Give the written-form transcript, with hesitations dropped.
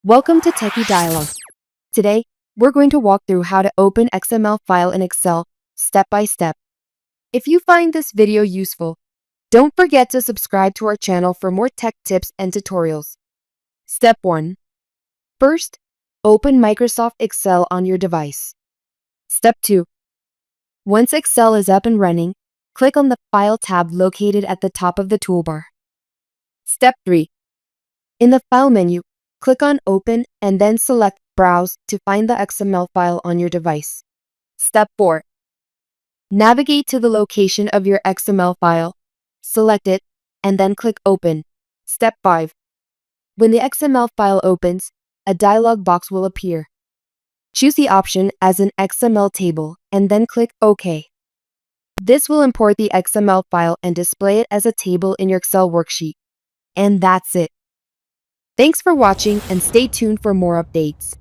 Welcome to Techie Dialogue. Today, we're going to walk through how to open XML file in Excel step by step. If you find this video useful, don't forget to subscribe to our channel for more tech tips and tutorials. Step 1. First, open Microsoft Excel on your device. Step 2. Once Excel is up and running, click on the File tab located at the top of the toolbar. Step 3. In the File menu, click on Open and then select Browse to find the XML file on your device. Step 4. Navigate to the location of your XML file, select it, and then click Open. Step 5. When the XML file opens, a dialog box will appear. Choose the option as an XML table and then click OK. This will import the XML file and display it as a table in your Excel worksheet. And that's it. Thanks for watching and stay tuned for more updates.